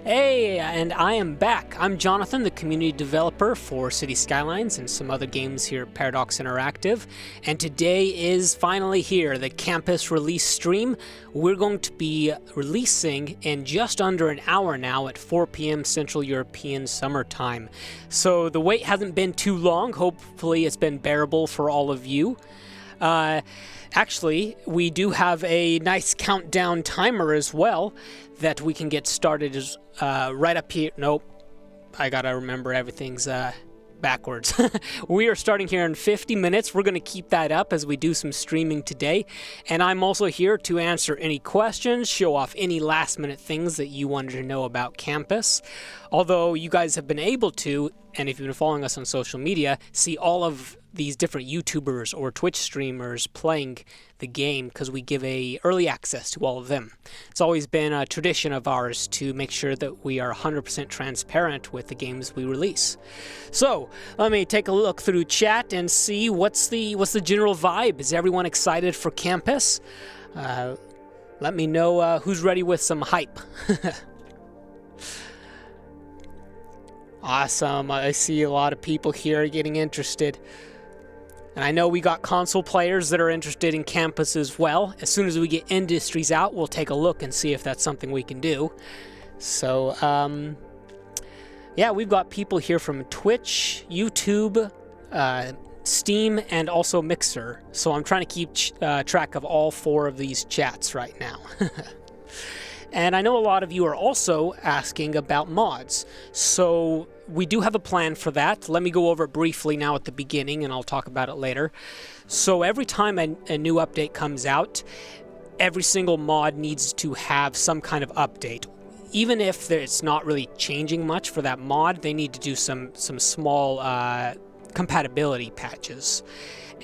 Hey, and I am back. I'm Jonathan, the community developer for City Skylines and some other games here at Paradox Interactive. And today is finally here, the campus release stream. We're going to be releasing in just under an hour now at 4 p.m. Central European Summer Time. So the wait hasn't been too long. Hopefully it's been bearable for all of you. Actually, we do have a nice countdown timer as well that we can get started right up here. Nope, I gotta remember everything's backwards. We are starting here in 50 minutes. We're going to keep that up as we do some streaming today. And I'm also here to answer any questions, show off any last minute things that you wanted to know about campus. Although you guys have been able to, and if you've been following us on social media, see all of these different YouTubers or Twitch streamers playing the game because we give early access to all of them. It's always been a tradition of ours to make sure that we are 100% transparent with the games we release. So let me take a look through chat and see what's the general vibe. Is everyone excited for campus? Let me know who's ready with some hype. Awesome. I see a lot of people here getting interested. And I know we got console players that are interested in campus as well. As soon as we get industries out, we'll take a look and see if that's something we can do. So, yeah, we've got people here from Twitch, YouTube, Steam, and also Mixer. So I'm trying to keep track of all 4 of these chats right now. And I know a lot of you are also asking about mods. So we do have a plan for that. Let me go over it briefly now at the beginning, and I'll talk about it later. So every time a new update comes out, every single mod needs to have some kind of update. Even if it's not really changing much for that mod, they need to do some small compatibility patches.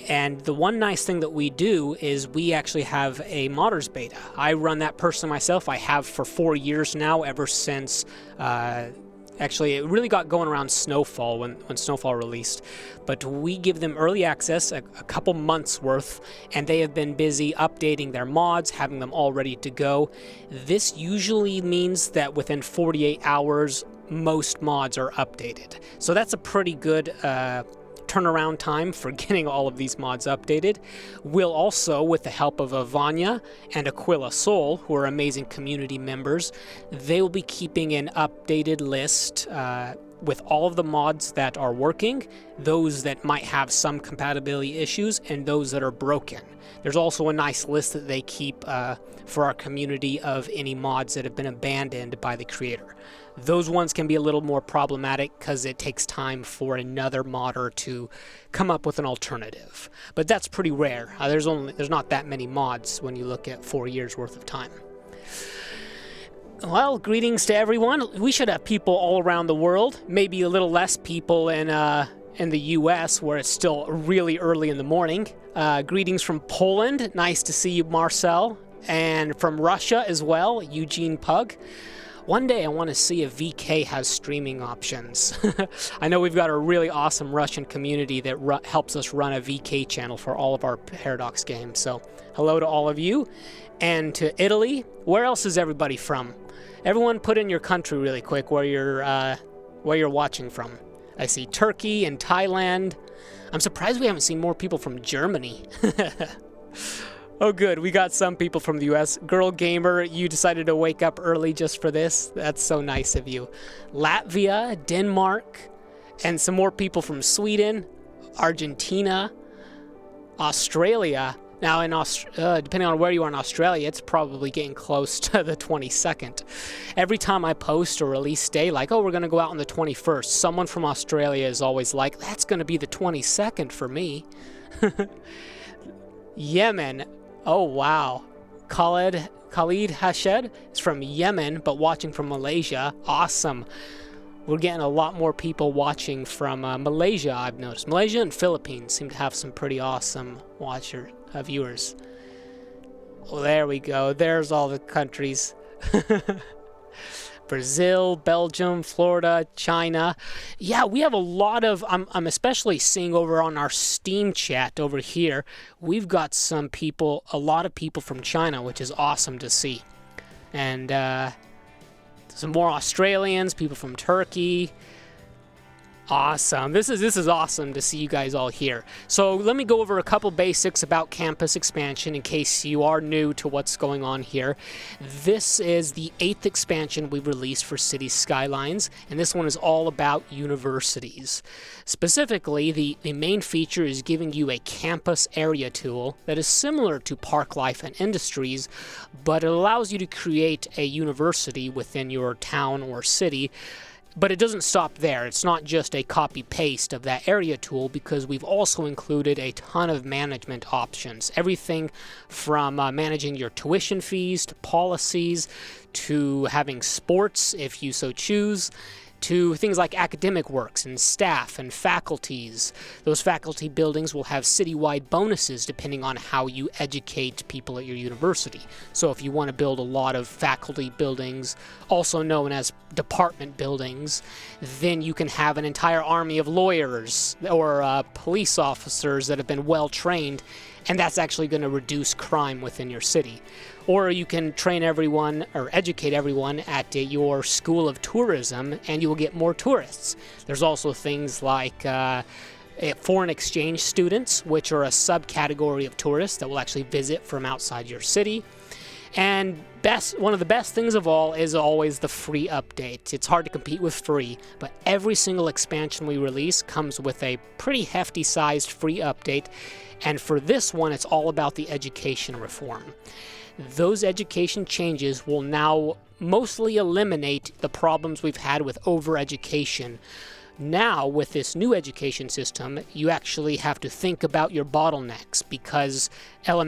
And the one nice thing that we do is we actually have a modders beta. I run that personally myself. I have for 4 years now, ever since actually it really got going around Snowfall, when Snowfall released. But we give them early access, a couple months worth, and they have been busy updating their mods, having them all ready to go. This usually means that within 48 hours most mods are updated. So that's a pretty good turnaround time for getting all of these mods updated. We'll also, with the help of Avanya and Aquila Soul, who are amazing community members, they will be keeping an updated list with all of the mods that are working, those that might have some compatibility issues, and those that are broken. There's also a nice list that they keep for our community of any mods that have been abandoned by the creator. Those ones can be a little more problematic because it takes time for another modder to come up with an alternative. But that's pretty rare. There's not that many mods when you look at 4 years worth of time. Well, greetings to everyone. We should have people all around the world. Maybe a little less people in the U.S. where it's still really early in the morning. Greetings from Poland. Nice to see you, Marcel. And from Russia as well, Eugene Pug. One day I want to see if VK has streaming options. I know we've got a really awesome Russian community that helps us run a VK channel for all of our Paradox games. So hello to all of you. And to Italy. Where else is everybody from? Everyone put in your country really quick where you're watching from. I see Turkey and Thailand. I'm surprised we haven't seen more people from Germany. Oh, good. We got some people from the U.S. Girl Gamer, you decided to wake up early just for this. That's so nice of you. Latvia, Denmark, and some more people from Sweden, Argentina, Australia. Now, depending on where you are in Australia, it's probably getting close to the 22nd. Every time I post a release day, like, oh, we're going to go out on the 21st, someone from Australia is always like, that's going to be the 22nd for me. Yemen. Oh, wow. Khalid Hashed is from Yemen, but watching from Malaysia. Awesome. We're getting a lot more people watching from Malaysia, I've noticed. Malaysia and Philippines seem to have some pretty awesome viewers. Well, there we go. There's all the countries. Brazil, Belgium, Florida, China. Yeah, we have a lot of, I'm especially seeing over on our Steam chat over here, we've got a lot of people from China, which is awesome to see. And some more Australians, people from Turkey. Awesome. This is awesome to see you guys all here. So let me go over a couple basics about campus expansion in case you are new to what's going on here. This is the 8th expansion we've released for City Skylines, and this one is all about universities. Specifically, the main feature is giving you a campus area tool that is similar to Park Life and Industries, but it allows you to create a university within your town or city. But it doesn't stop there. It's not just a copy-paste of that area tool, because we've also included a ton of management options. Everything from managing your tuition fees, to policies, to having sports if you so choose, to things like academic works and staff and faculties. Those faculty buildings will have citywide bonuses depending on how you educate people at your university. So if you want to build a lot of faculty buildings, also known as department buildings, then you can have an entire army of lawyers or police officers that have been well trained, and that's actually going to reduce crime within your city. Or you can train everyone or educate everyone at your school of tourism, and you will get more tourists. There's also things like foreign exchange students, which are a subcategory of tourists that will actually visit from outside your city. And one of the best things of all is always the free update. It's hard to compete with free, but every single expansion we release comes with a pretty hefty sized free update. And for this one, it's all about the education reform. Those education changes will now mostly eliminate the problems we've had with overeducation Now, with this new education system, you actually have to think about your bottlenecks, because your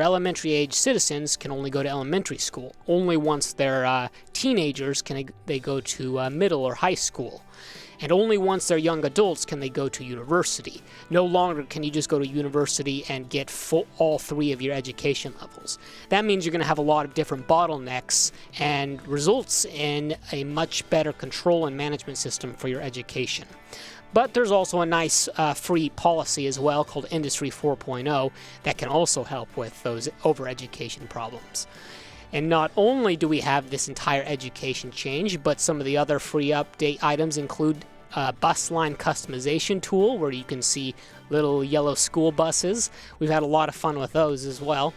elementary-aged citizens can only go to elementary school. Only once they're teenagers can they go to middle or high school. And only once they're young adults can they go to university. No longer can you just go to university and get all 3 of your education levels. That means you're going to have a lot of different bottlenecks, and results in a much better control and management system for your education. But there's also a nice free policy as well called Industry 4.0 that can also help with those overeducation problems. And not only do we have this entire education change, but some of the other free update items include a bus line customization tool where you can see little yellow school buses. We've had a lot of fun with those as well.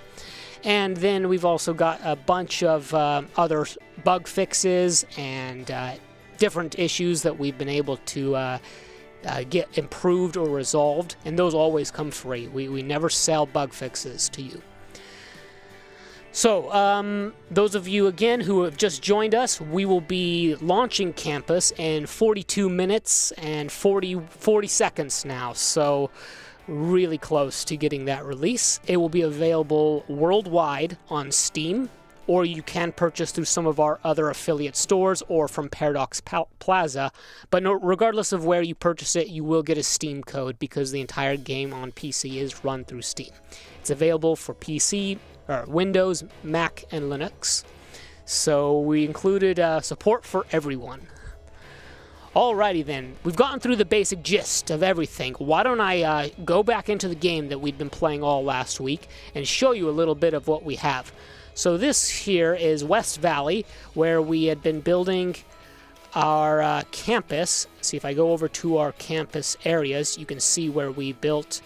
And then we've also got a bunch of other bug fixes and different issues that we've been able to get improved or resolved. And those always come free. We never sell bug fixes to you. So, those of you, again, who have just joined us, we will be launching Campus in 42 minutes and 40 seconds now. So, really close to getting that release. It will be available worldwide on Steam, or you can purchase through some of our other affiliate stores or from Paradox Plaza. But regardless of where you purchase it, you will get a Steam code because the entire game on PC is run through Steam. It's available for PC, Windows, Mac, and Linux. So we included support for everyone. Alrighty then, we've gotten through the basic gist of everything. Why don't I go back into the game that we'd been playing all last week and show you a little bit of what we have. So this here is West Valley, where we had been building our campus. See, if I go over to our campus areas, you can see where we built.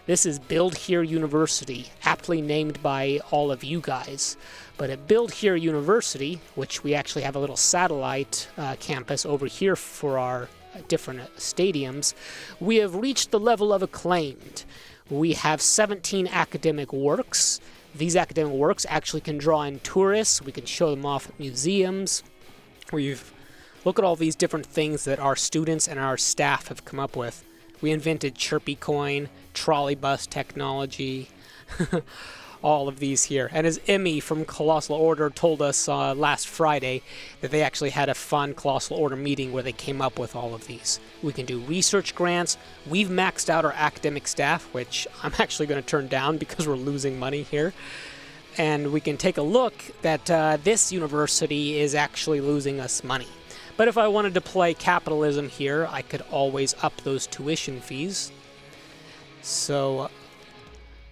This is Build Here University, aptly named by all of you guys. But at Build Here University, which we actually have a little satellite campus over here for our different stadiums, we have reached the level of acclaimed. We have 17 academic works. These academic works actually can draw in tourists. We can show them off at museums. Look at all these different things that our students and our staff have come up with. We invented Chirpy Coin, trolley bus technology, all of these here. And as Emmy from Colossal Order told us last Friday, that they actually had a fun Colossal Order meeting where they came up with all of these. We can do research grants. We've maxed out our academic staff, which I'm actually going to turn down because we're losing money here. And we can take a look that this university is actually losing us money. But if I wanted to play capitalism here, I could always up those tuition fees. So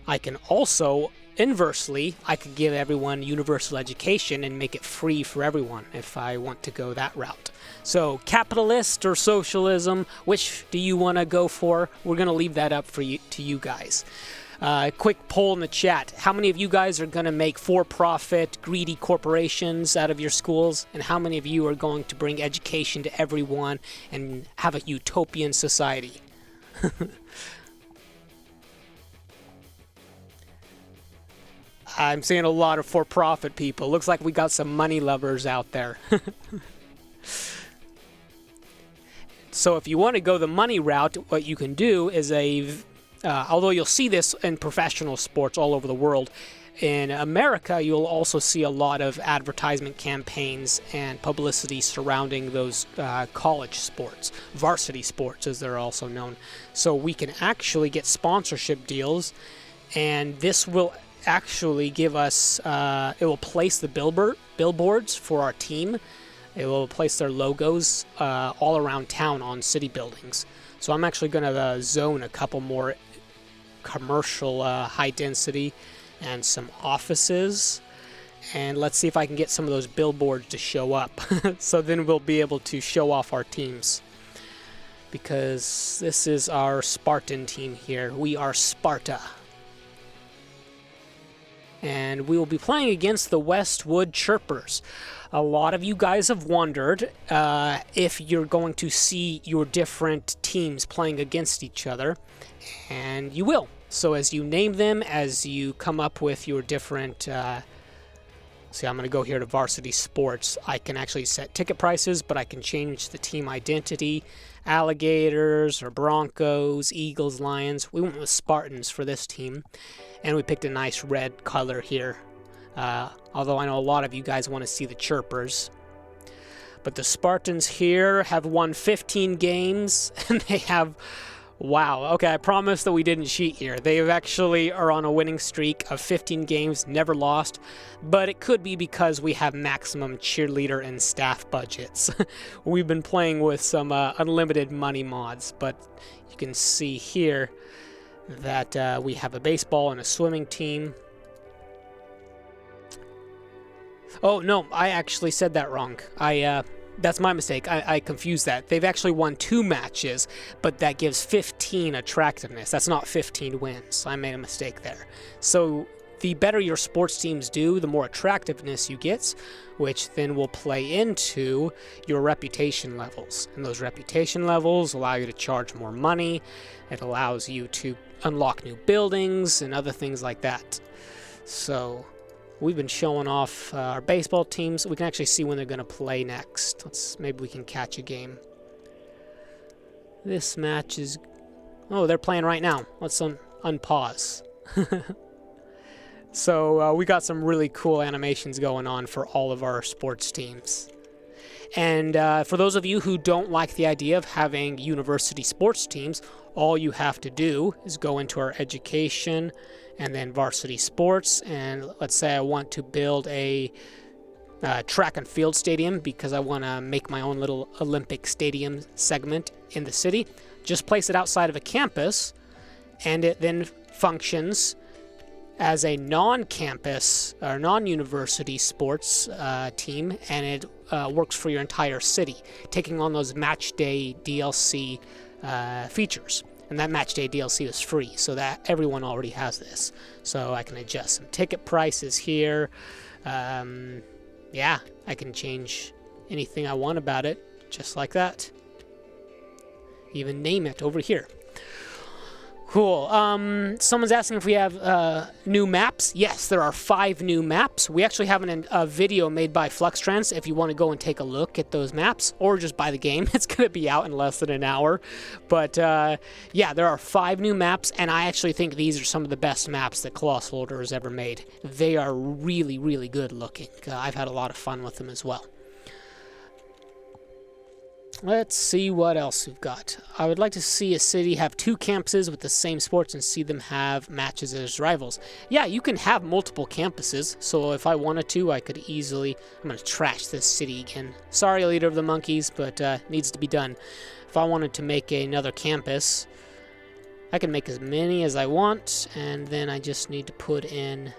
I can also, inversely, I could give everyone universal education and make it free for everyone if I want to go that route. So capitalist or socialism, which do you want to go for? We're going to leave that up to you guys. Quick poll in the chat. How many of you guys are going to make for-profit, greedy corporations out of your schools? And how many of you are going to bring education to everyone and have a utopian society? I'm seeing a lot of for-profit people. Looks like we got some money lovers out there. So if you want to go the money route, what you can do is although you'll see this in professional sports all over the world, in America you'll also see a lot of advertisement campaigns and publicity surrounding those college sports, varsity sports as they're also known. So we can actually get sponsorship deals, and this will actually give us, it will place the billboards for our team. It will place their logos all around town on city buildings. So I'm actually going to zone a couple more commercial high density and some offices, and let's see if I can get some of those billboards to show up. So then we'll be able to show off our teams, because this is our Spartan team here. We are Sparta, and we will be playing against the Westwood Chirpers. A lot of you guys have wondered if you're going to see your different teams playing against each other, and you will. So as you name them, as you come up with your different See, I'm going to go here to Varsity Sports. I can actually set ticket prices, but I can change the team identity. Alligators or Broncos, Eagles, Lions. We went with Spartans for this team, and we picked a nice red color here. Although I know a lot of you guys want to see the Chirpers. But the Spartans here have won 15 games, and they have... Wow, okay, I promise that we didn't cheat here. They actually are on a winning streak of 15 games, never lost, but it could be because we have maximum cheerleader and staff budgets. We've been playing with some unlimited money mods, but you can see here that we have a baseball and a swimming team. Oh, no, I actually said that wrong. That's my mistake. I confused that. They've actually won 2 matches, but that gives 15 attractiveness. That's not 15 wins. I made a mistake there. So the better your sports teams do, the more attractiveness you get, which then will play into your reputation levels. And those reputation levels allow you to charge more money. It allows you to unlock new buildings and other things like that. So... we've been showing off our baseball teams. We can actually see when they're going to play next. Maybe we can catch a game. This match is... oh, they're playing right now. Let's unpause. So we got some really cool animations going on for all of our sports teams. And for those of you who don't like the idea of having university sports teams, all you have to do is go into our education and then varsity sports, and let's say I want to build a track and field stadium because I want to make my own little Olympic stadium segment in the city. Just place it outside of a campus, and it then functions as a non-campus or non-university sports team, and it works for your entire city, taking on those match day DLC features. And that match day DLC is free, so that everyone already has this. So I can adjust some ticket prices here. Yeah, I can change anything I want about it, just like that. Even name it over here. Cool. Someone's asking if we have new maps. Yes, there are 5 new maps. We actually have a video made by Fluxtrans if you want to go and take a look at those maps, or just buy the game. It's going to be out in less than an hour. But yeah, there are 5 new maps, and I actually think these are some of the best maps that Colossal Order has ever made. They are really, really good looking. I've had a lot of fun with them as well. Let's see what else we've got. I would like to see a city have 2 campuses with the same sports and see them have matches as rivals. Yeah, you can have multiple campuses, so if I wanted to, I could easily... I'm going to trash this city again. Sorry, Leader of the Monkeys, but needs to be done. If I wanted to make another campus, I can make as many as I want, and then I just need to put in...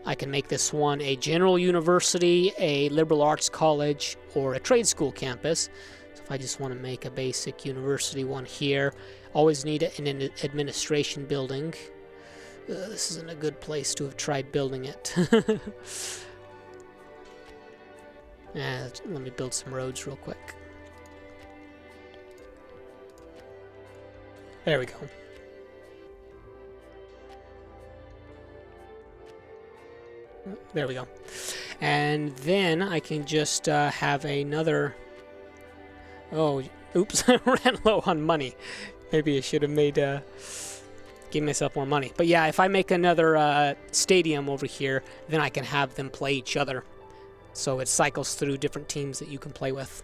I can make this one a general university, a liberal arts college, or a trade school campus. So if I just want to make a basic university one here, always need an administration building. This isn't a good place to have tried building it. Let me build some roads real quick. There we go. There we go. And then I can just have another... Oh, oops, I ran low on money. Maybe I should have made... give myself more money. But yeah, if I make another stadium over here, then I can have them play each other. So it cycles through different teams that you can play with.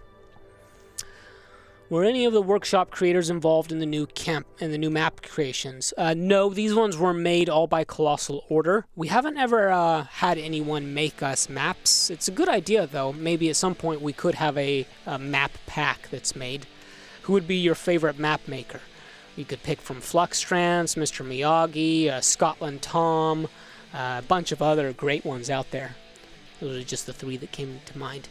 Were any of the workshop creators involved in the new map creations? No, these ones were made all by Colossal Order. We haven't ever had anyone make us maps. It's a good idea, though. Maybe at some point we could have a map pack that's made. Who would be your favorite map maker? You could pick from Fluxtrans, Mr. Miyagi, Scotland Tom, a bunch of other great ones out there. Those are just the 3 that came to mind.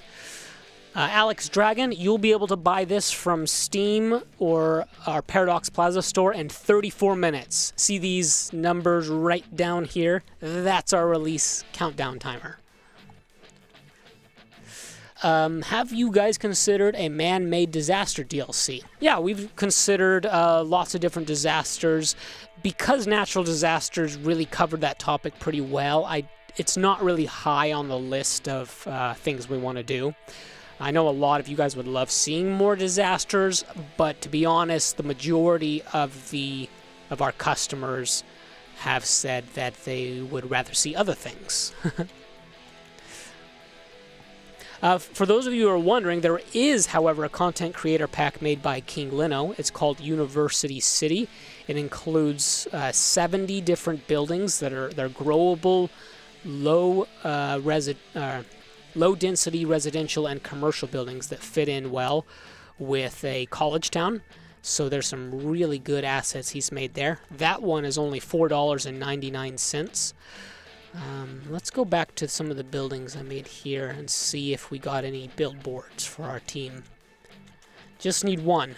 Alex Dragon, you'll be able to buy this from Steam or our Paradox Plaza store in 34 minutes. See these numbers right down here? That's our release countdown timer. Have you guys considered a man-made disaster DLC? Yeah, we've considered lots of different disasters. Because natural disasters really covered that topic pretty well, it's not really high on the list of things we want to do. I know a lot of you guys would love seeing more disasters, but to be honest, the majority of our customers have said that they would rather see other things. For those of you who are wondering, there is, however, a content creator pack made by King Lino. It's called University City. It includes 70 different buildings they're growable, low-density residential and commercial buildings that fit in well with a college town. So there's some really good assets he's made there. That one is only $4.99. Let's go back to some of the buildings I made here and see if we got any billboards for our team. Just need one.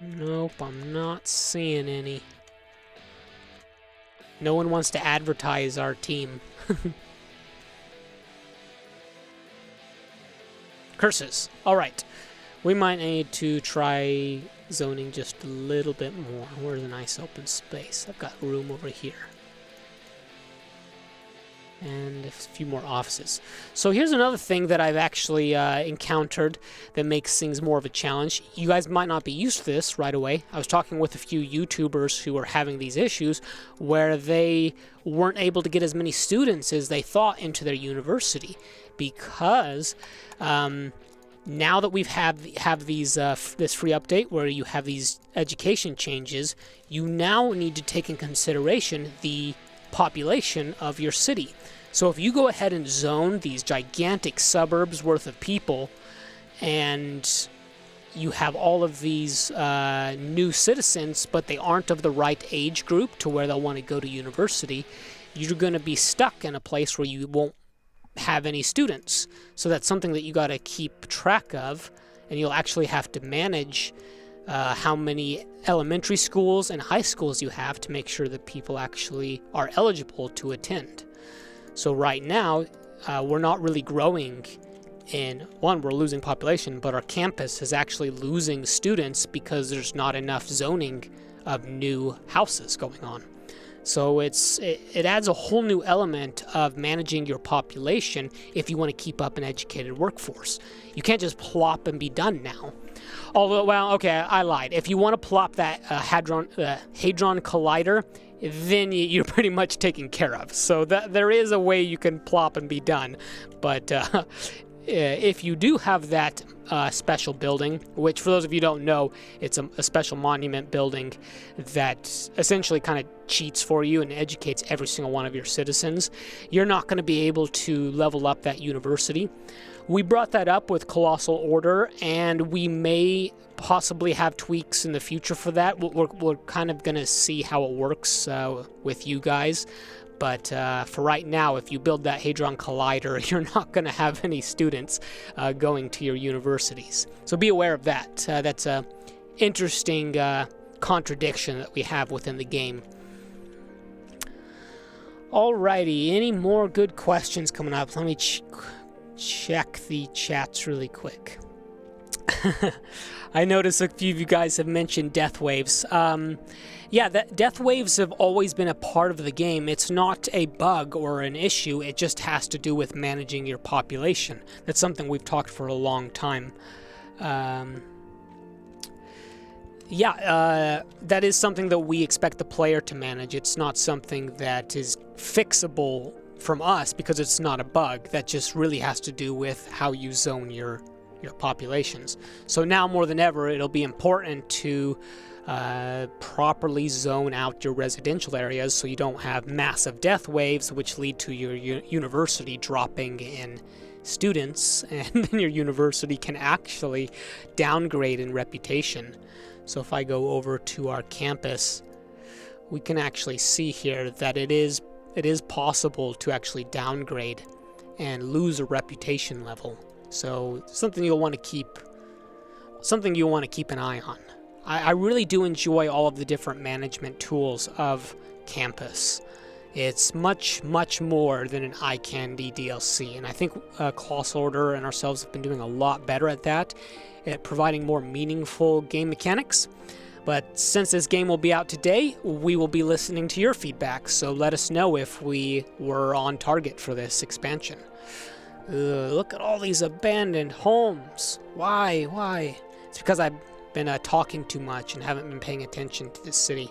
Nope, I'm not seeing any. No one wants to advertise our team. Curses. Alright. We might need to try zoning just a little bit more. Where's a nice open space? I've got room over here. And a few more offices. So here's another thing that I've actually encountered that makes things more of a challenge. You guys might not be used to this right away. I was talking with a few YouTubers who were having these issues where they weren't able to get as many students as they thought into their university because now that we've have these this free update where you have these education changes, you now need to take in consideration the population of your city. So if you go ahead and zone these gigantic suburbs worth of people and you have all of these new citizens, but they aren't of the right age group to where they'll want to go to university, you're going to be stuck in a place where you won't have any students. So that's something that you got to keep track of, and you'll actually have to manage how many elementary schools and high schools you have to make sure that people actually are eligible to attend. So right now, we're not really growing in, one, we're losing population, but our campus is actually losing students because there's not enough zoning of new houses going on. So it adds a whole new element of managing your population if you want to keep up an educated workforce. You can't just plop and be done now. Although, well, okay, I lied. If you want to plop that Hadron Collider, then you're pretty much taken care of. So there is a way you can plop and be done. But if you do have that special building, which for those of you who don't know, it's a special monument building that essentially kind of cheats for you and educates every single one of your citizens, you're not going to be able to level up that university. We brought that up with Colossal Order, and we may possibly have tweaks in the future for that. We're kind of going to see how it works with you guys. But for right now, if you build that Hadron Collider, you're not going to have any students going to your universities. So be aware of that. That's an interesting contradiction that we have within the game. Alrighty, any more good questions coming up? Let me check the chats really quick. I noticed a few of you guys have mentioned death waves. Yeah, death waves have always been a part of the game. It's not a bug or an issue. It just has to do with managing your population. That's something we've talked for a long time. That is something that we expect the player to manage. It's not something that is fixable from us because it's not a bug. That just really has to do with how you zone your populations. So now more than ever, it'll be important to properly zone out your residential areas so you don't have massive death waves which lead to your university dropping in students, and then your university can actually downgrade in reputation. So if I go over to our campus, we can actually see here that it is possible to actually downgrade and lose a reputation level. So something you'll want to keep an eye on. I really do enjoy all of the different management tools of campus. It's much, much more than an eye candy DLC, and I think Colossal Order and ourselves have been doing a lot better at that, at providing more meaningful game mechanics. But since this game will be out today, we will be listening to your feedback, so let us know if we were on target for this expansion. Look at all these abandoned homes. Why? It's because I've been talking too much and haven't been paying attention to this city.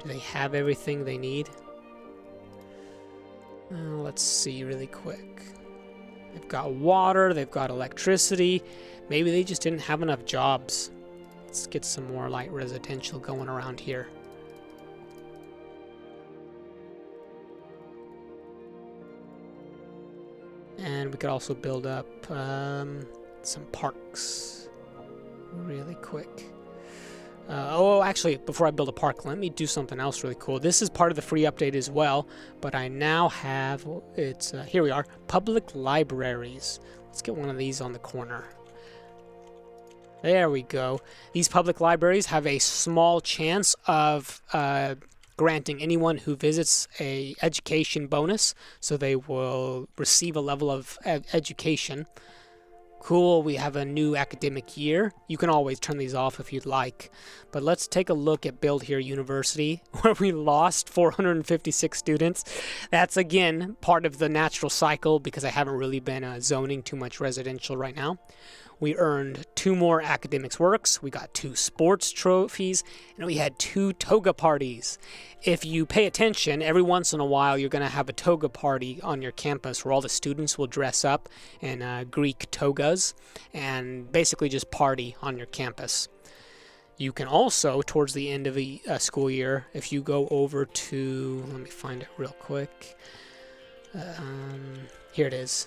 Do they have everything they need? Let's see really quick. They've got water, they've got electricity. Maybe they just didn't have enough jobs. Let's get some more light residential going around here. And we could also build up some parks really quick. Actually, before I build a park, let me do something else really cool. This is part of the free update as well, but I now have, here we are, public libraries. Let's get one of these on the corner. There we go. These public libraries have a small chance of granting anyone who visits a education bonus, so they will receive a level of education. Cool, we have a new academic year. You can always turn these off if you'd like. But let's take a look at Build Here University, where we lost 456 students. That's, again, part of the natural cycle because I haven't really been zoning too much residential right now. We earned 2 more academics works, we got 2 sports trophies, and we had 2 toga parties. If you pay attention, every once in a while you're going to have a toga party on your campus where all the students will dress up in Greek togas and basically just party on your campus. You can also, towards the end of a school year, if you go over to, let me find it real quick, here it is.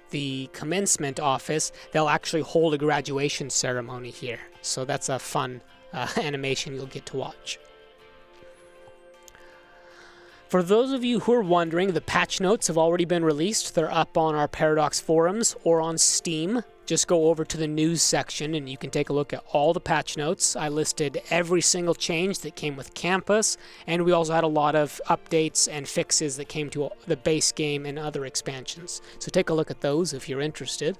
The commencement office, they'll actually hold a graduation ceremony here. So that's a fun animation you'll get to watch. For those of you who are wondering, the patch notes have already been released. They're up on our Paradox forums or on Steam. Just go over to the news section and you can take a look at all the patch notes. I listed every single change that came with Campus, and we also had a lot of updates and fixes that came to the base game and other expansions. So take a look at those if you're interested.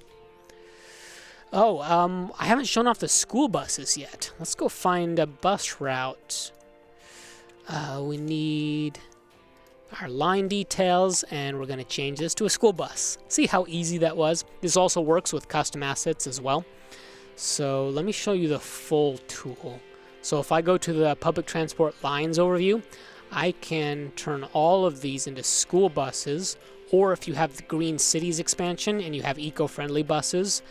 I haven't shown off the school buses yet. Let's go find a bus route. We need our line details, and we're going to change this to a school bus. See how easy that was? This also works with custom assets as well. So let me show you the full tool. So if I go to the public transport lines overview, I can turn all of these into school buses, or if you have the Green Cities expansion and you have eco-friendly buses,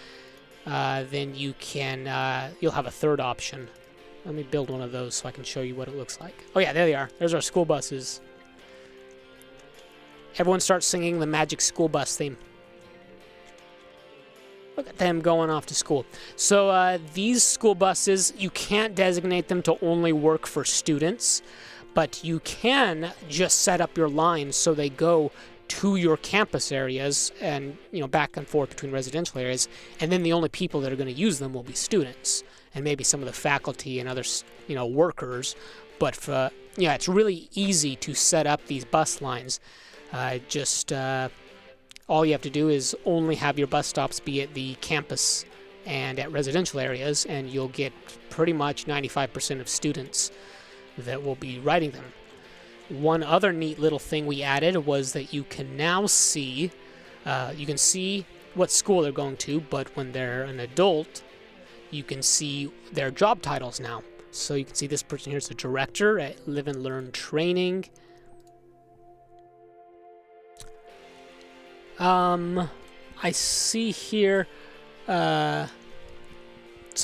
then you can, you'll have a third option. Let me build one of those so I can show you what it looks like. Oh yeah, there they are. There's our school buses. Everyone starts singing the Magic School Bus theme. Look at them going off to school. So these school buses, you can't designate them to only work for students, but you can just set up your lines so they go to your campus areas and, back and forth between residential areas, and then the only people that are going to use them will be students and maybe some of the faculty and other, workers. But it's really easy to set up these bus lines. All you have to do is only have your bus stops be at the campus and at residential areas, and you'll get pretty much 95% of students that will be riding them. One other neat little thing we added was that you can now see, what school they're going to, but when they're an adult, you can see their job titles now. So you can see this person here is the director at Live and Learn Training. I see here some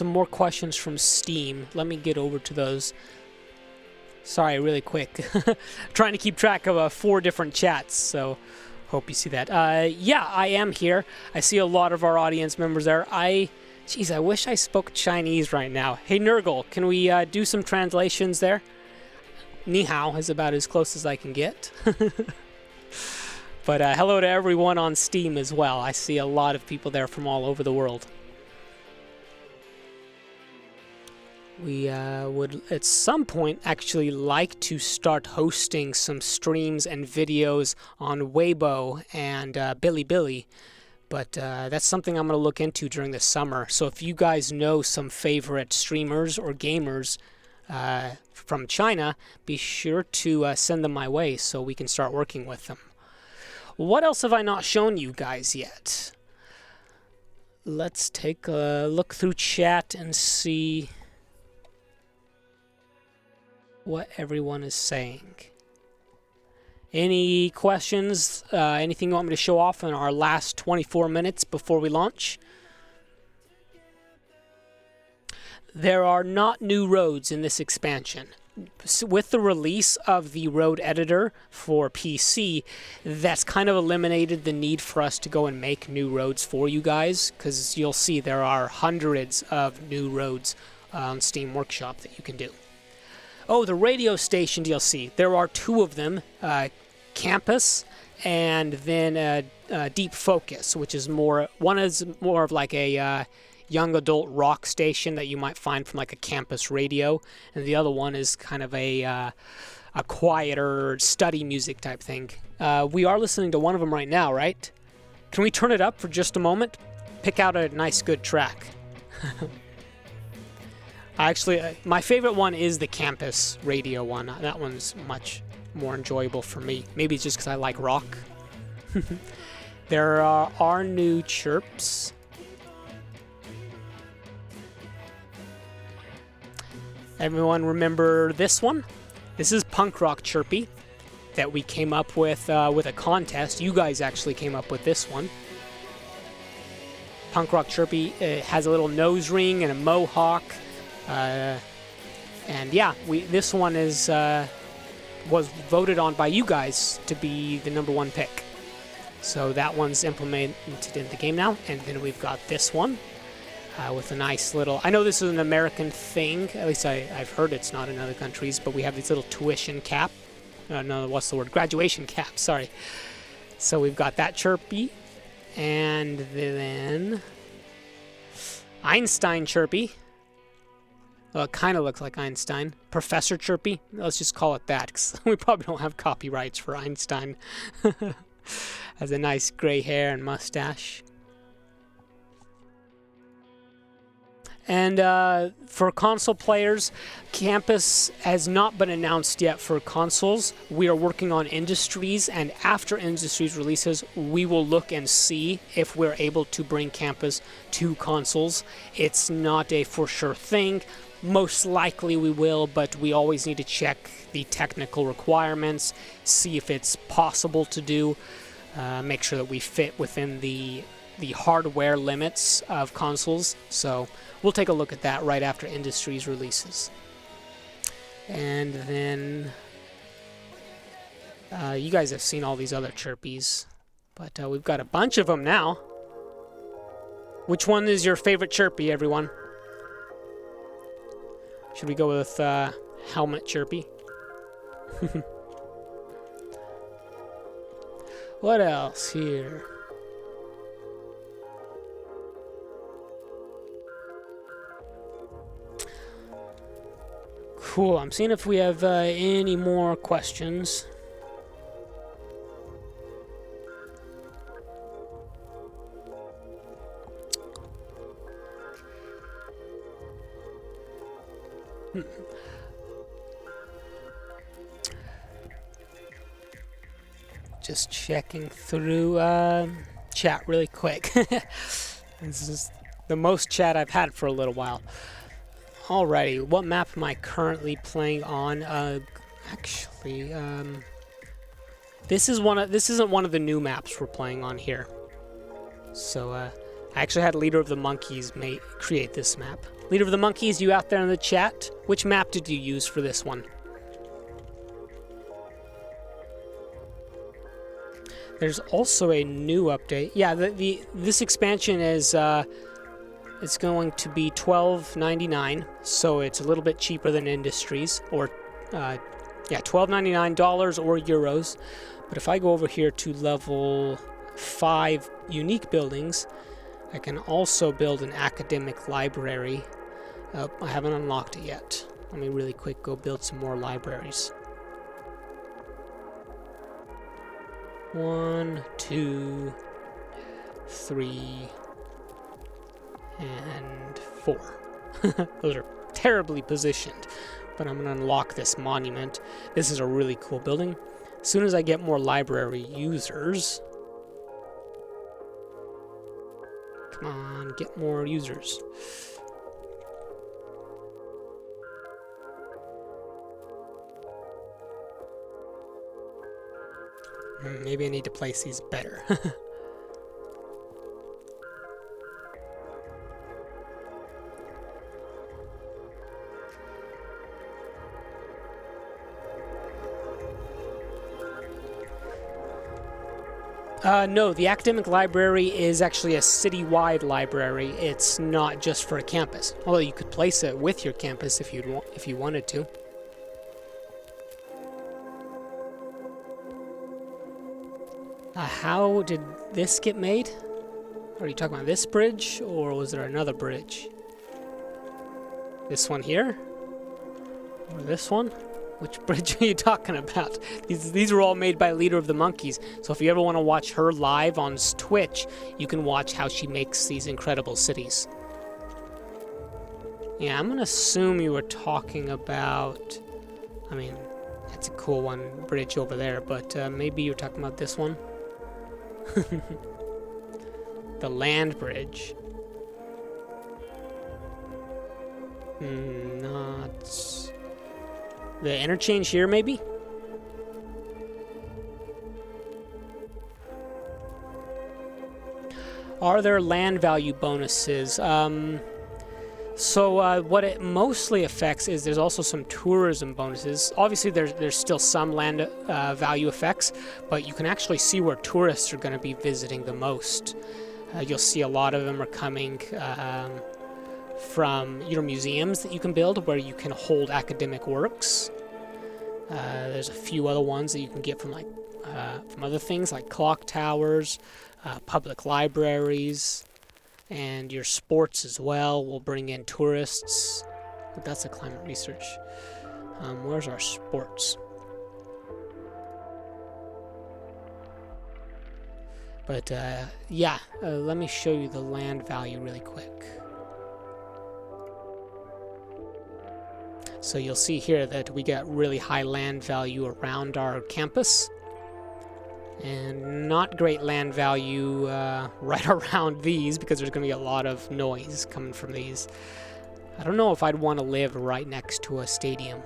more questions from Steam. Let me get over to those. Sorry, really quick. Trying to keep track of 4 different chats, so hope you see that. Yeah, I am here. I see a lot of our audience members there. Geez, I wish I spoke Chinese right now. Hey, Nurgle, can we do some translations there? Ni hao is about as close as I can get. But hello to everyone on Steam as well. I see a lot of people there from all over the world. We would at some point actually like to start hosting some streams and videos on Weibo and Bilibili, but that's something I'm going to look into during the summer. So if you guys know some favorite streamers or gamers from China, be sure to send them my way so we can start working with them. What else have I not shown you guys yet? Let's take a look through chat and see what everyone is saying. Any questions? Anything you want me to show off in our last 24 minutes before we launch? There are not new roads in this expansion. With the release of the road editor for PC, that's kind of eliminated the need for us to go and make new roads for you guys, because you'll see there are hundreds of new roads on Steam Workshop that you can do. Oh, the radio station DLC. There are two of them, Campus and then Deep Focus, which is one is more of like a young adult rock station that you might find from like a campus radio, and the other one is kind of a quieter study music type thing. We are listening to one of them right now, right? Can we turn it up for just a moment? Pick out a nice good track. Actually, my favorite one is the campus radio one. That one's much more enjoyable for me. Maybe it's just because I like rock. There are new chirps. Everyone remember this one? This is Punk Rock Chirpy that we came up with a contest. You guys actually came up with this one. Punk Rock Chirpy has a little nose ring and a mohawk. And yeah, this one was voted on by you guys to be the #1 pick. So that one's implemented in the game now. And then we've got this one. With a nice little... I know this is an American thing. At least I've heard it's not in other countries. But we have these little tuition cap. No, what's the word? Graduation cap, sorry. So we've got that Chirpy. And then... Einstein Chirpy. Well, it kind of looks like Einstein. Professor Chirpy. Let's just call it that, because we probably don't have copyrights for Einstein. Has a nice gray hair and mustache. And for console players, Campus has not been announced yet for consoles. We are working on Industries, and after Industries releases, we will look and see if we're able to bring Campus to consoles. It's not a for sure thing. Most likely we will, but we always need to check the technical requirements, see if it's possible to do, make sure that we fit within the hardware limits of consoles. So we'll take a look at that right after Industries releases. And then you guys have seen all these other Chirpies, but we've got a bunch of them now. Which one is your favorite Chirpy, everyone? Should we go with Helmet Chirpy? What else here? Cool, I'm seeing if we have any more questions. Just checking through chat really quick. This is the most chat I've had for a little while. Alrighty, what map am I currently playing on? Actually, this isn't one of the new maps we're playing on here. So I actually had Leader of the Monkeys create this map. Leader of the Monkeys, you out there in the chat? Which map did you use for this one? There's also a new update. Yeah, this expansion is it's going to be $12.99, so it's a little bit cheaper than Industries, or yeah, $12.99 or euros. But if I go over here to level 5 unique buildings, I can also build an academic library. Oh, I haven't unlocked it yet. Let me really quick go build some more libraries. 1, 2, 3, and 4. Those are terribly positioned, but I'm going to unlock this monument. This is a really cool building. As soon as I get more library users... Come on, get more users. Maybe I need to place these better. No, the academic library is actually a city-wide library. It's not just for a campus. Although you could place it with your campus if you wanted to. How did this get made? Are you talking about this bridge, or was there another bridge? This one here? Or this one? Which bridge are you talking about? These are all made by Leader of the Monkeys. So if you ever want to watch her live on Twitch, you can watch how she makes these incredible cities. Yeah, I'm going to assume you were talking about... I mean, that's a cool one, bridge over there, but maybe you're talking about this one? The land bridge. Not... The interchange here, maybe? Are there land value bonuses? So what it mostly affects is there's also some tourism bonuses. Obviously, there's still some land value effects, but you can actually see where tourists are going to be visiting the most. You'll see a lot of them are coming from your museums that you can build, where you can hold academic works. There's a few other ones that you can get from from other things like clock towers, public libraries. And your sports as well will bring in tourists. But that's a climate research. Where's our sports? But yeah, let me show you the land value really quick. So you'll see here that we get really high land value around our campus. And not great land value right around these, because there's going to be a lot of noise coming from these. I don't know if I'd want to live right next to a stadium.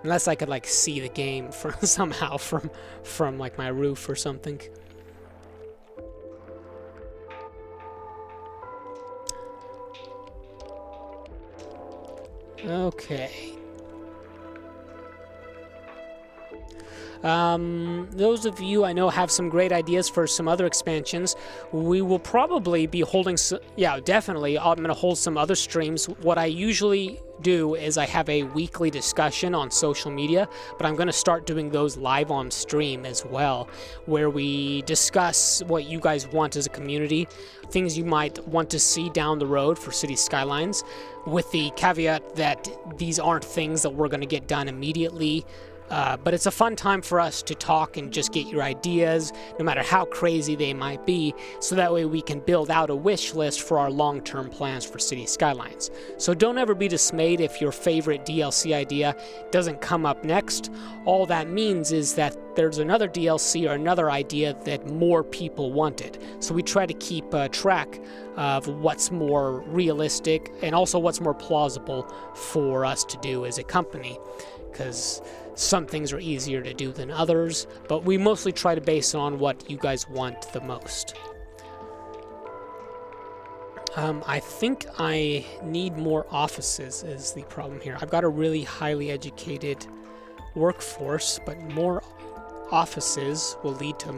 Unless I could like see the game somehow from like my roof or something. Okay. Those of you I know have some great ideas for some other expansions. We will probably be holding, yeah, definitely. I'm going to hold some other streams. What I usually do is I have a weekly discussion on social media, but I'm going to start doing those live on stream as well, where we discuss what you guys want as a community, things you might want to see down the road for City Skylines, with the caveat that these aren't things that we're going to get done immediately. But it's a fun time for us to talk and just get your ideas, no matter how crazy they might be, so that way we can build out a wish list for our long-term plans for City Skylines. So don't ever be dismayed if your favorite DLC idea doesn't come up next. All that means is that there's another DLC or another idea that more people wanted. So we try to keep track of what's more realistic and also what's more plausible for us to do as a company, because some things are easier to do than others, but we mostly try to base on what you guys want the most. I think I need more offices is the problem here. I've got a really highly educated workforce, but more offices will lead to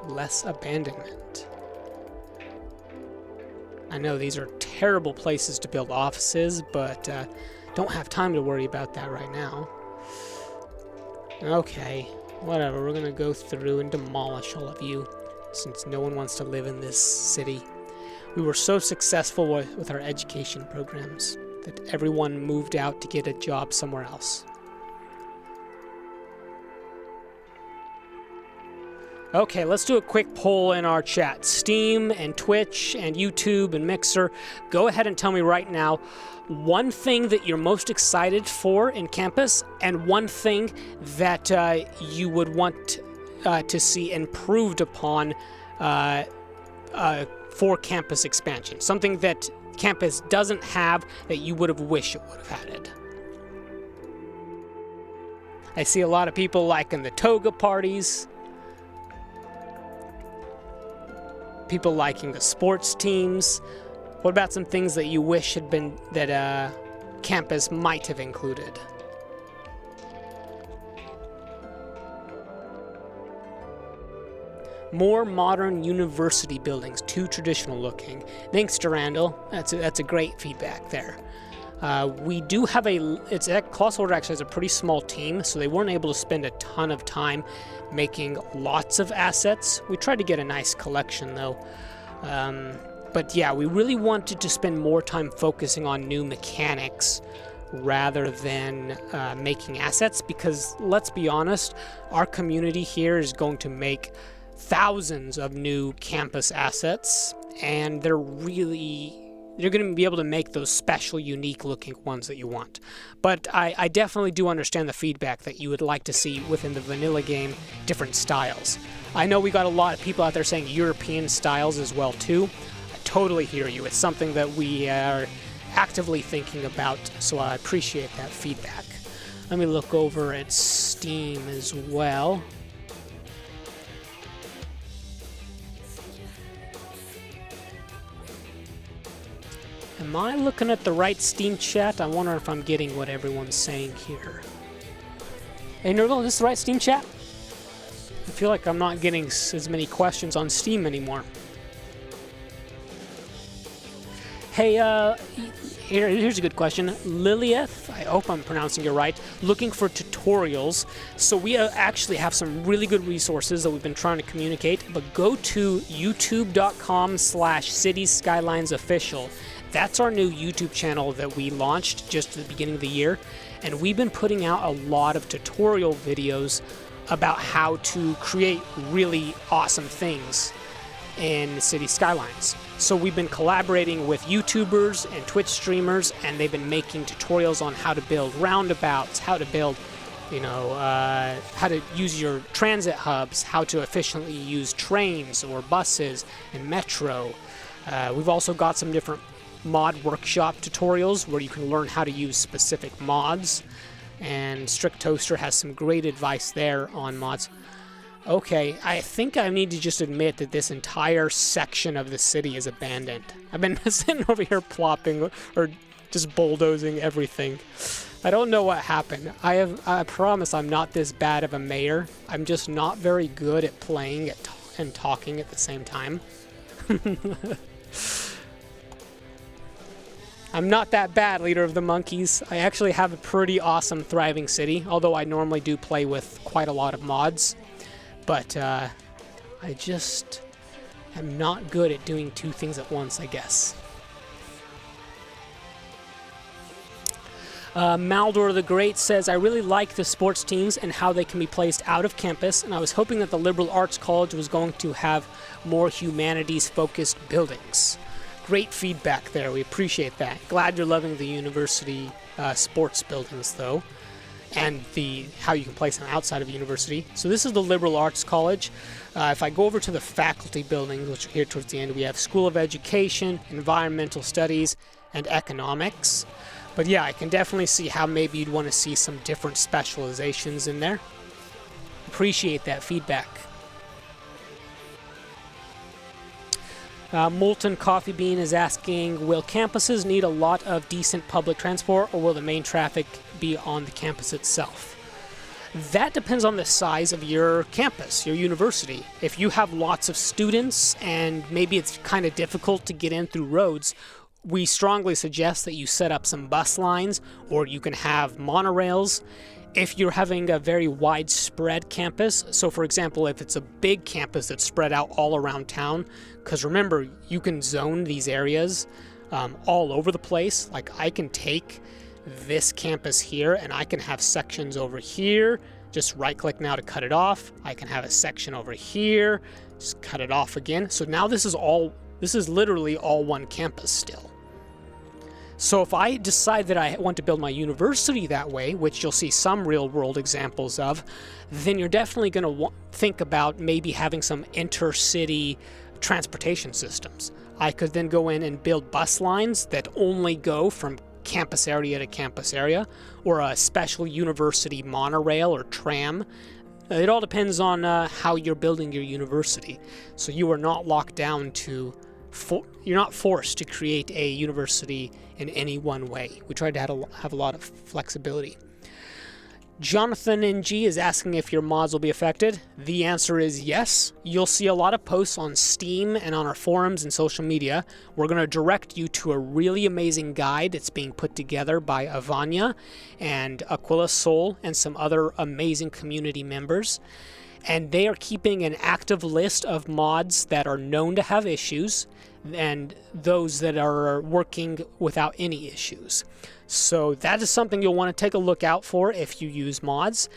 less abandonment. I know these are terrible places to build offices, but don't have time to worry about that right now. Okay, whatever, we're gonna go through and demolish all of you, since no one wants to live in this city. We were so successful with our education programs that everyone moved out to get a job somewhere else. Okay, let's do a quick poll in our chat. Steam and Twitch and YouTube and Mixer. Go ahead and tell me right now one thing that you're most excited for in campus and one thing that you would want to see improved upon for campus expansion. Something that campus doesn't have that you would have wished it would have had it. I see a lot of people liking the toga parties. People liking the sports teams. What about some things that you wish had been, that campus might have included? More modern university buildings, too traditional looking. Thanks, Durandal. That's a great feedback there. We do have Colossal Order actually has a pretty small team, so they weren't able to spend a ton of time making lots of assets. We tried to get a nice collection though. But yeah, we really wanted to spend more time focusing on new mechanics rather than making assets, because let's be honest, our community here is going to make thousands of new campus assets, and they're going to be able to make those special, unique looking ones that you want. But I definitely do understand the feedback that you would like to see within the vanilla game, different styles. I know we got a lot of people out there saying European styles as well too. I totally hear you. It's something that we are actively thinking about, so I appreciate that feedback. Let me look over at Steam as well. Am I looking at the right Steam chat? I wonder if I'm getting what everyone's saying here. Hey Nerdle, is this the right Steam chat? I feel like I'm not getting as many questions on Steam anymore. Hey, here's a good question. Lilith, I hope I'm pronouncing it right, looking for tutorials. So we actually have some really good resources that we've been trying to communicate, but go to youtube.com/CitiesSkylinesOfficial. That's our new YouTube channel that we launched just at the beginning of the year, and we've been putting out a lot of tutorial videos about how to create really awesome things in City Skylines. So we've been collaborating with YouTubers and Twitch streamers, and they've been making tutorials on how to build roundabouts, how to build, how to use your transit hubs, how to efficiently use trains or buses and metro. We've also got some different mod workshop tutorials where you can learn how to use specific mods, and Strict Toaster has some great advice there on mods. Okay, I think I need to just admit that this entire section of the city is abandoned. I've been sitting over here plopping or just bulldozing everything. I don't know what happened. I promise I'm not this bad of a mayor. I'm just not very good at playing and talking at the same time. I'm not that bad, Leader of the Monkeys. I actually have a pretty awesome, thriving city, although I normally do play with quite a lot of mods. But I just am not good at doing two things at once, I guess. Maldor the Great says, I really like the sports teams and how they can be placed out of campus, and I was hoping that the Liberal Arts College was going to have more humanities-focused buildings. Great feedback there. We appreciate that. Glad you're loving the university sports buildings, though, and how you can place them outside of a university. So this is the Liberal Arts College. If I go over to the faculty buildings, which are here towards the end, we have School of Education, Environmental Studies, and Economics. But yeah, I can definitely see how maybe you'd want to see some different specializations in there. Appreciate that feedback. Molten Coffee Bean is asking, will campuses need a lot of decent public transport, or will the main traffic be on the campus itself? That depends on the size of your campus, your university. If you have lots of students and maybe it's kind of difficult to get in through roads, we strongly suggest that you set up some bus lines, or you can have monorails. If you're having a very widespread campus, so for example, if it's a big campus that's spread out all around town, because remember, you can zone these areas all over the place. Like I can take this campus here and I can have sections over here just right-click now to cut it off. I can have a section over here, just cut it off again. So now this is literally all one campus still. So if I decide that I want to build my university that way, which you'll see some real-world examples of, then you're definitely going to think about maybe having some intercity transportation systems. I could then go in and build bus lines that only go from campus area to campus area, or a special university monorail or tram. It all depends on how you're building your university. So you are not locked down to, you're not forced to create a university in any one way. We tried to have a lot of flexibility. Jonathan NG is asking if your mods will be affected. The answer is yes. You'll see a lot of posts on Steam and on our forums and social media. We're going to direct you to a really amazing guide that's being put together by Avanya and Aquila Soul and some other amazing community members. And they are keeping an active list of mods that are known to have issues and those that are working without any issues. So that is something you'll want to take a look out for if you use mods.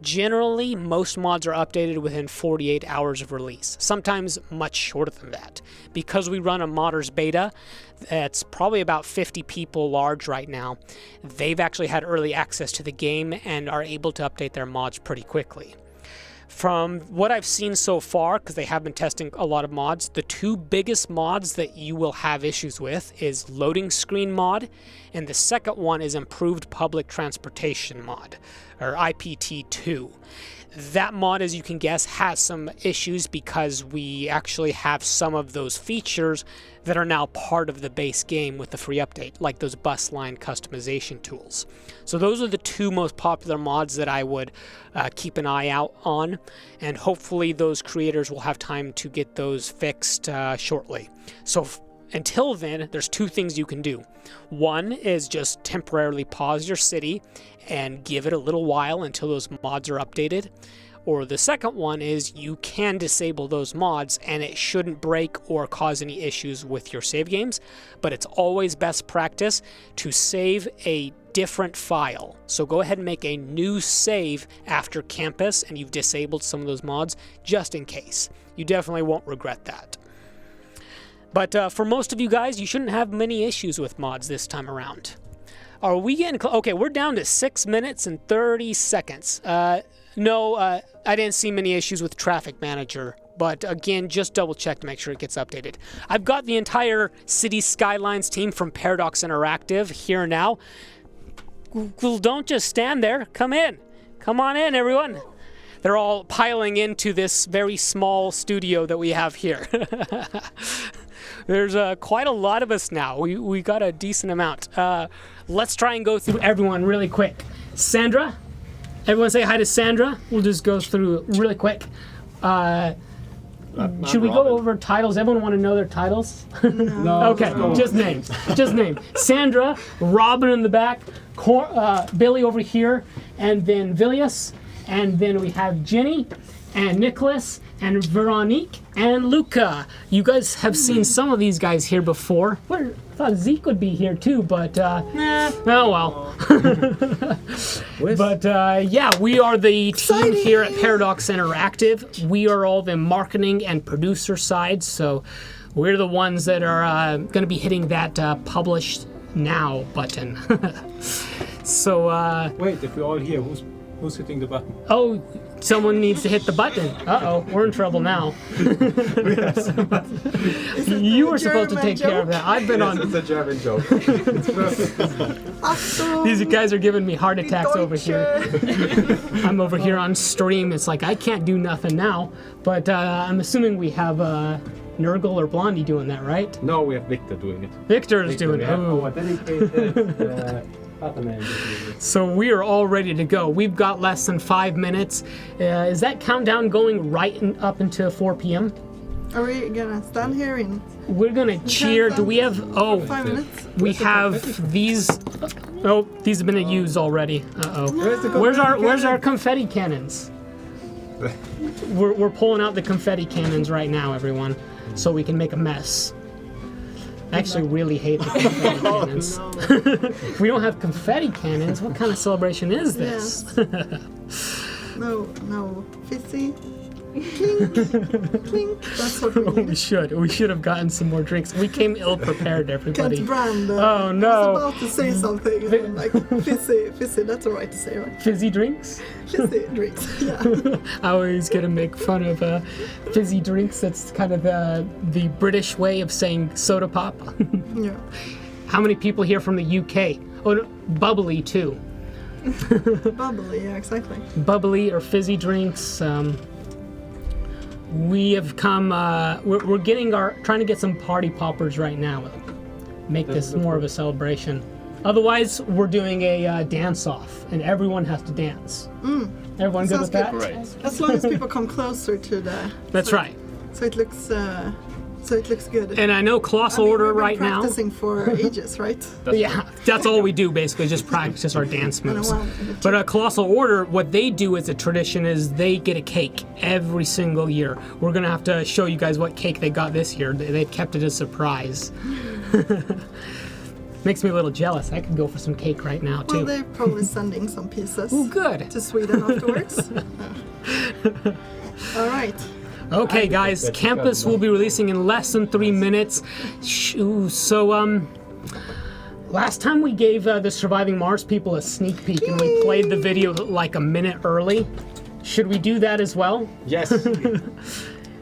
Generally, most mods are updated within 48 hours of release, sometimes much shorter than that. Because we run a modders beta, that's probably about 50 people large right now, they've actually had early access to the game and are able to update their mods pretty quickly. From what I've seen so far, because they have been testing a lot of mods, the two biggest mods that you will have issues with is loading screen mod, and the second one is improved public transportation mod, or IPT2. That mod, as you can guess, has some issues because we actually have some of those features that are now part of the base game with the free update, like those bus line customization tools. So those are the two most popular mods that I would keep an eye out on, and hopefully those creators will have time to get those fixed shortly. So until then, there's two things you can do. One is just temporarily pause your city and give it a little while until those mods are updated. Or the second one is you can disable those mods and it shouldn't break or cause any issues with your save games, but it's always best practice to save a different file. So go ahead and make a new save after campus and you've disabled some of those mods just in case. You definitely won't regret that. But for most of you guys, you shouldn't have many issues with mods this time around. Are we getting close? Okay, we're down to 6 minutes and 30 seconds. No, I didn't see many issues with Traffic Manager, but again, just double check to make sure it gets updated. I've got the entire City Skylines team from Paradox Interactive here now. Well, don't just stand there. Come in. Come on in, everyone. They're all piling into this very small studio that we have here. There's quite a lot of us now. We got a decent amount. Let's try and go through everyone really quick. Sandra, everyone say hi to Sandra. We'll just go through really quick. Should we go over titles? Everyone want to know their titles? No. Okay, just names. Just names. Sandra, Robin in the back, Billy over here, and then Villius, and then we have Jenny, and Nicholas, and Veronique, and Luca. You guys have seen some of these guys here before. I thought Zeke would be here too, but oh well. But yeah, we are the team here at Paradox Interactive. We are all the marketing and producer side, so we're the ones that are going to be hitting that publish now button. So wait, if we're all here, who's hitting the button? Oh, someone needs to hit the button. Uh-oh, we're in trouble now. You were supposed to take care of that. I've been on... It's a German joke. These guys are giving me heart attacks over here. I'm over here on stream. It's like, I can't do nothing now. But I'm assuming we have Nurgle or Blondie doing that, right? No, we have Victor doing it. Victor is doing it. Oh, dedicated... So we are all ready to go. We've got less than 5 minutes. Is that countdown going right up until 4 p.m.? Are we gonna stand here in? We're gonna cheer. Do we have? Oh, 5 minutes. we have these. Oh, these have been used already. Uh oh. Where's our confetti cannons? We're pulling out the confetti cannons right now, everyone, so we can make a mess. I actually really hate the confetti cannons. If we don't have confetti cannons, what kind of celebration is this? No. Fizzy. Clink. Clink. That's what we need. We should have gotten some more drinks. We came ill prepared, everybody. Cat brand. Oh, no. I was about to say something. And like fizzy. That's alright to say, right? Fizzy drinks? Fizzy drinks. Yeah. I always get to make fun of fizzy drinks. That's kind of the British way of saying soda pop. Yeah. How many people here from the UK? Oh, no, bubbly too. Bubbly, yeah, exactly. Bubbly or fizzy drinks. We have come. We're trying to get some party poppers right now. Make this more of a celebration. Otherwise, we're doing a dance off, and everyone has to dance. Everyone good with that? Right. As long as people come closer to the. That's right. So it looks good. And I know Colossal Order we've been right now. practicing for ages, right? Yeah, that's all we do basically, just practice our dance moves. well, But Colossal Order, what they do as a tradition is they get a cake every single year. We're gonna have to show you guys what cake they got this year. They've kept it a surprise. Makes me a little jealous. I could go for some cake right now too. Well, they're probably sending some pieces Ooh, good. to Sweden afterwards. All right. Okay, guys, Campus will be releasing in less than 3 minutes. So, last time we gave the Surviving Mars people a sneak peek and we played the video like a minute early. Should we do that as well? Yes.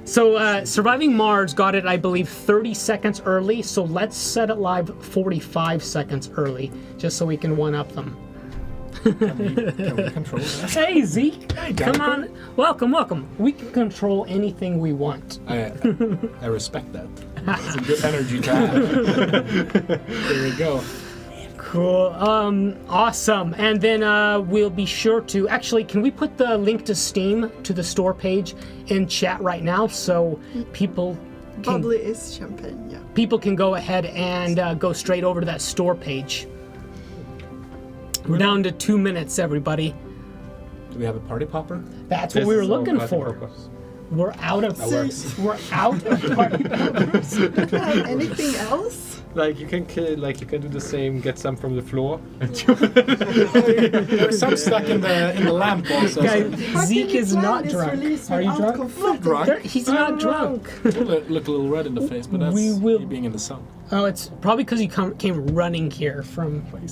So, Surviving Mars got it, I believe, 30 seconds early, so let's set it live 45 seconds early, just so we can one-up them. Can we control that? Hey, Zeke! Come on! Welcome! We can control anything we want. I respect that. It's a good energy to have. There we go. Cool. Awesome. And then we'll be sure to... Actually, can we put the link to Steam, to the store page, in chat right now so people can... Bubbly is champagne, yeah. People can go ahead and go straight over to that store page. We're down to 2 minutes, everybody. Do we have a party popper? That's what we were looking for. We're out of party poppers. Anything else? Like you can do the same. Get some from the floor. There's some stuck in the lamp also. Guys, Zeke is not drunk. Are you drunk? Not drunk. He's not drunk. Look a little red in the face, but that's you being in the sun. Oh, it's probably because you came running here from... I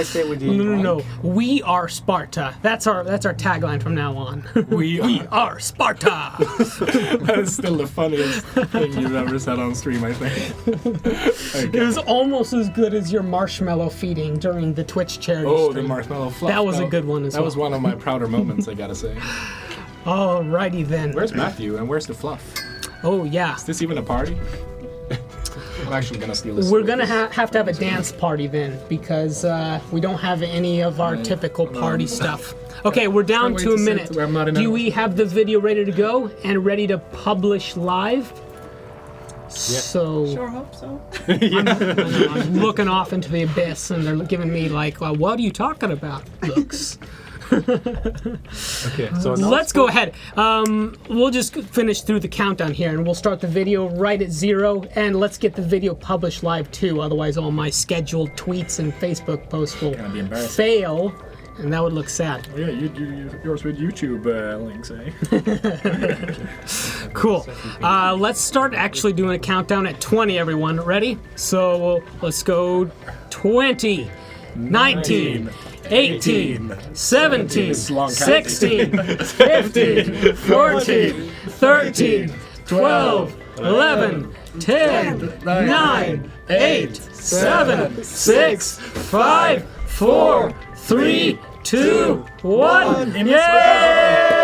stay with you. No. We are Sparta. That's our tagline from now on. We are Sparta. That is still the funniest thing you've ever said on stream, I think. Okay. It was almost as good as your marshmallow feeding during the Twitch charity Oh, stream. the marshmallow fluff. That was a good one as well. That was one of my prouder moments, I gotta say. Alrighty then. Where's Matthew and where's the fluff? Oh, yeah. Is this even a party? I'm actually gonna steal this. We're gonna have to have a dance party then, because we don't have any of our typical party stuff. Okay, we're down to a minute. Do we have the video ready to go and ready to publish live? So Sure hope so. I'm looking off into the abyss, and they're giving me like, well, "What are you talking about?" looks. Okay, so Let's go ahead. We'll just finish through the countdown here, and we'll start the video right at 0, and let's get the video published live too. Otherwise, all my scheduled tweets and Facebook posts will Gonna be embarrassing. fail, and that would look sad. Yeah, yours with YouTube links, eh? Cool. Let's start actually doing a countdown at 20, everyone. Ready? So let's go 20, 19, 18, 17, 16, 15, 14, 13, 12, 11, 10, 9, 8, 7, 6, 5, 4, 3, 2, 1. Yay!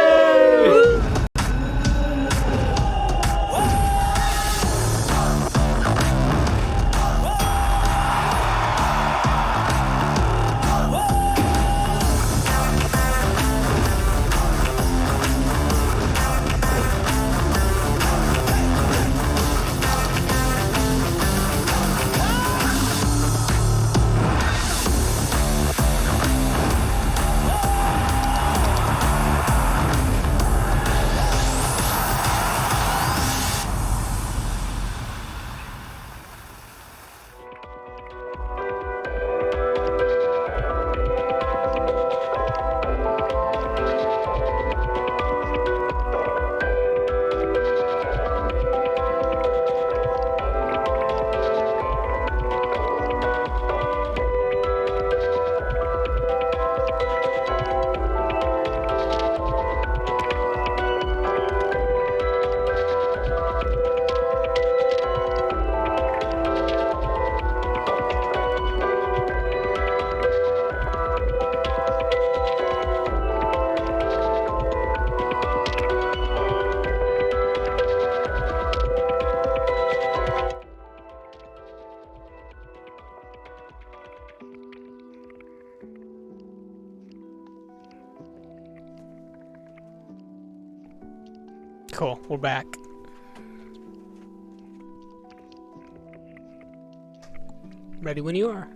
Cool, we're back. Ready when you are.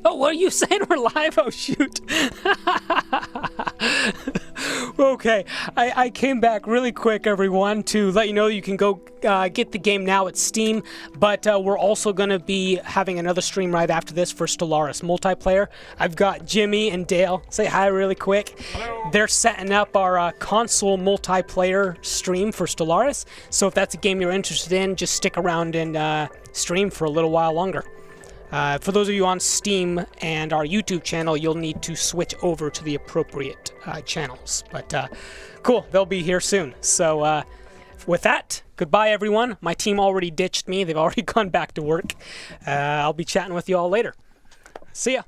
Oh, what are you saying? We're live? Oh, shoot. Okay, I came back really quick, everyone, to let you know you can go get the game now at Steam, but we're also going to be having another stream right after this for Stellaris multiplayer. I've got Jimmy and Dale. Say hi really quick. Hello. They're setting up our console multiplayer stream for Stellaris, so if that's a game you're interested in, just stick around and stream for a little while longer. For those of you on Steam and our YouTube channel, you'll need to switch over to the appropriate channels. But cool, they'll be here soon. So with that, goodbye everyone. My team already ditched me. They've already gone back to work. I'll be chatting with you all later. See ya.